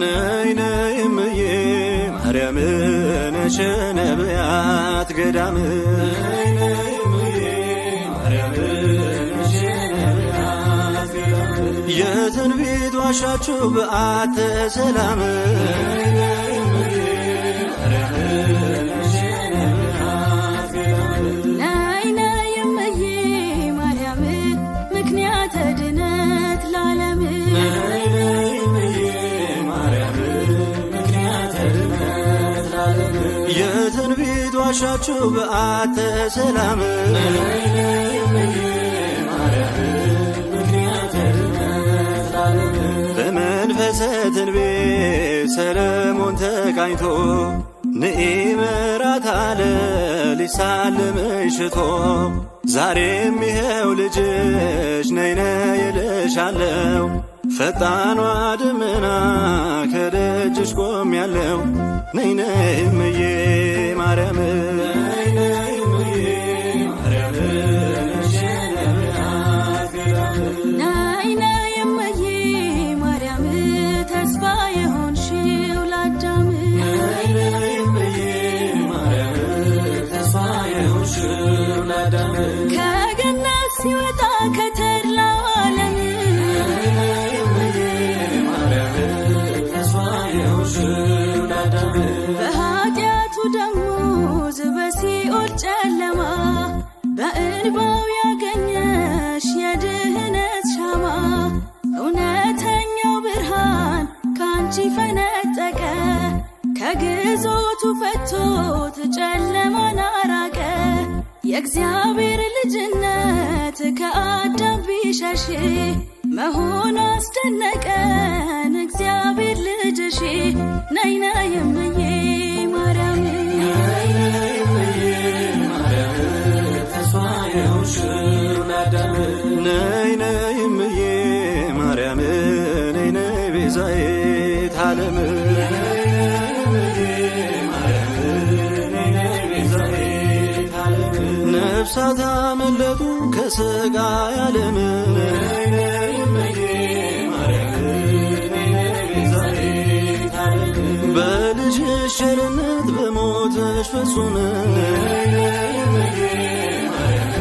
ነይ ነይ እምዬ ማርያም ነሽ ነቢያት ገዳም ነይ ነይ እምዬ ማርያም ነሽ ነቢያት ገዳም የትንቢት ዋሻችሁ በዓተ ሰላም ነይ ነይ እምዬ ማርያም ነሽ ነቢያት ገዳም ነይ ነይ እምዬ ማርያም ምክንያተ ድነት ለዓለም ነይ ነይ እምዬ ማርያም ምክንያተ ድነት ለዓለም የትንቢት ዋሻችሁ በዓተ ሰላም ነይ ነይ እምዬ ማርያም ምክንያተ ድነት ለዓለም በመንፈሰ ትንቢት ሰለሞን ተቃኝቶ ንኢ ምሕረት አለ ሊሳልምሽ ሽቶ ዛሬም ይኸው ልጅሽ ነይ ነይ እልሻለሁ ፈጣኗ ደመና ከደጅሽ ቆሜያለሁ ነይ ነይ እምዬ ማርያም ነይ ነይ እምዬ ማርያም ነሽ ነቢያት ገዳም ነይ ነይ እምዬ ማርያም ተስፋ የሆንሽው ለአዳም ነይ ነይ እምዬ ማርያም ተስፋ የሆንሽው ለአዳም ከገነት ሲወጣ ከተድላው ዓለም ነይ ነይ እምዬ ማርያም ተስፋ የሆንሽው ለአዳም በኃጢአቱ ደሞዝ በሲኦል ጨለማ በእንባው ያገኘሽ የድህነት ሻማ እውነተኛው ብርሃን ካንቺ ፈነጠቀ ከግዞቱ ፈቶት ጨለማን አራቀ የእግዚአብሔር ልጅነት ከአዳም ቢሸሽ መሆኑ አስደነቀን እግዚአብሔር ልጅሽ ነይ ነይ እምዬ ማርያም ነይ ነይ እምዬ ማርያም ተስፋ የሆንሽው ለአዳም ነይ ነይ እምዬ ማርያም ነይ ነይ ቤዛዊተ ዓለም ነይ ነይ እምዬ ማርያም ነይ ነይ ቤዛዊተ ዓለም ነፍሳት አመለጡ ከሥጋ ዓለም ነይ ነይ እምዬ ማርያም ነይ ነይ ቤዛዊተ ዓለም በልጅሽ ቸርነት በሞትሽ ፍጹም ነይ ነይ እምዬ ማርያም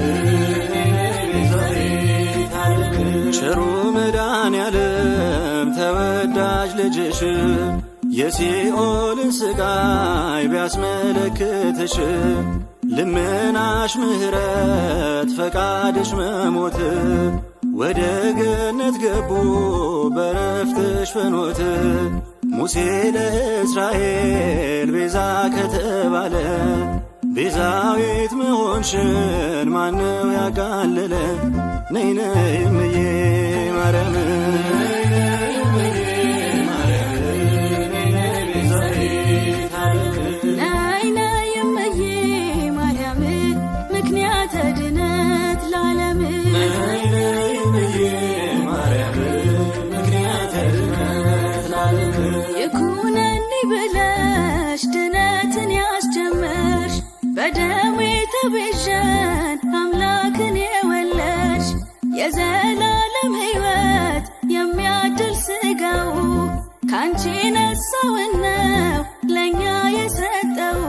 ነይ ነይ ቤዛዊተ ዓለም ቸሩ መድኃኔዓለም ተወዳጅ ልጅሽ የሲኦልን ሥቃይ ቢያስመለክትሽ ልመናሽ ምሕረት ፈቃድሽ መሞት ወደ ገነት ገቡ በረፍትሽ ፍኖት ሙሴ ለእስራኤል ቤዛ ከተባለ ቤዛዊት መሆንሽን ማነው ያቃለለ ነይ ነይ እምዬ ማርያም ነይ ነይ እምዬ ማርያም ነይ ነይ ቤዛዊተ ዓለም ነይ ነይ እምዬ ማርያም ምክንያተ ድነት ለዓለም ነይ ነይ እምዬ ማርያም ምክንያተ ድነት ለዓለም ይኩነኒ ብለሽ ድነትን ያስጀመርሽ በደሙ የተቤዠን አምላክን የወለድሽ የዘላለም ሕይወት የሚያድል ሥጋው ካንቺ ነሳውነው ለእኛ የሰጠው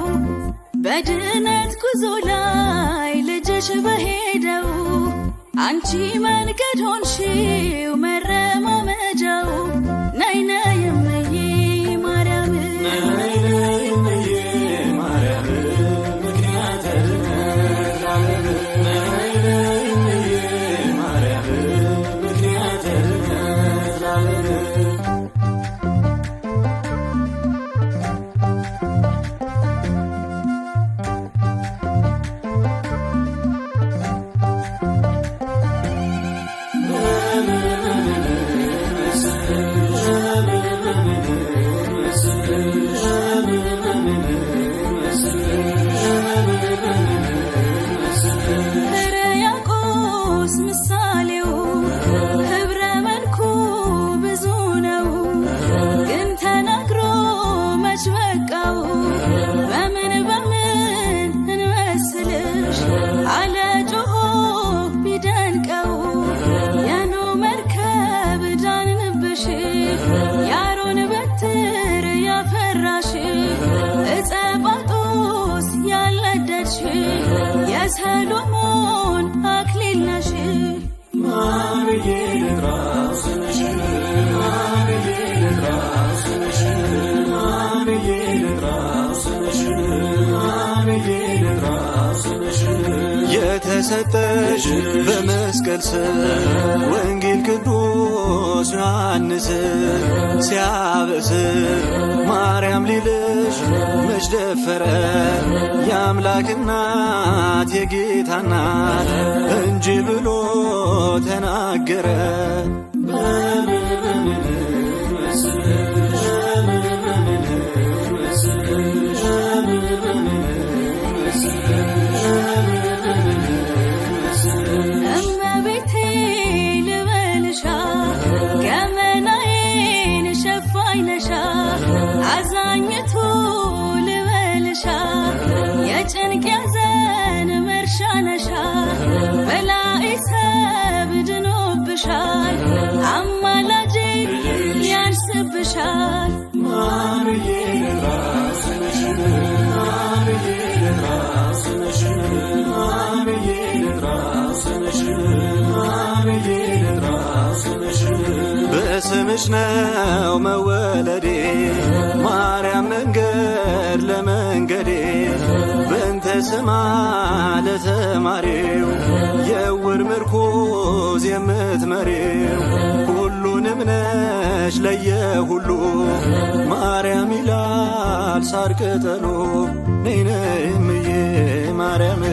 በድነት ጉዞ ላይ ልጅሽ በሄደው አንቺ መንገድ ሆንሽው መረማመጃው ነይ ነይ እምዬ ማርያም ነይ ነይ እምዬ ማርያም ምክንያተ ድነት ለዓለም ነይ ነይ እምዬ ማርያም ምክንያተ ድነት ለዓለም ሕርያቆስ ምሳሌው ኅብረ መልኩ ብዙ ነው ግን ተናግሮ መች በቃው በምን እንመስልሽ አለ ጮሆ ቢደንቀው የኖህ መርከብ ዳንንብሽ የአሮን በትር የሰጠሽ በመስቀል ስር ወንጌል ቅዱስ ዮሐንስ ሲያበስር ማርያም ሊልሽ መች ደፈረ? የአምላክ እናት የጌታ እናት እንጂ ብሎ ተናገረ። እመቤቴ ልበልሻ ገመናዬን ሸፋኝ ነሻ አዛኝቱ ልበልሻ የጭንቅ ያዘን መርሻ ነሻ በላይ ሰብ ድኖብሻል አማላጄ ያንስብሻል ማርዬ ራስነሽ ማርዬ ራስነሽ ማርዬ ራስነሽ ማርዬ ራስነሽ በስምሽ ነው መወለዴ ማርያም መንገድ ለመንገዴ በእንተ ስማ ለተማሪው የዕውር ምርኩዝ የምትመሪው ሁሉንም ነሽ ለየሁሉ ማርያም ይላል ሳር ቅጠሉ ነይ ነይ እምዬ ማርያም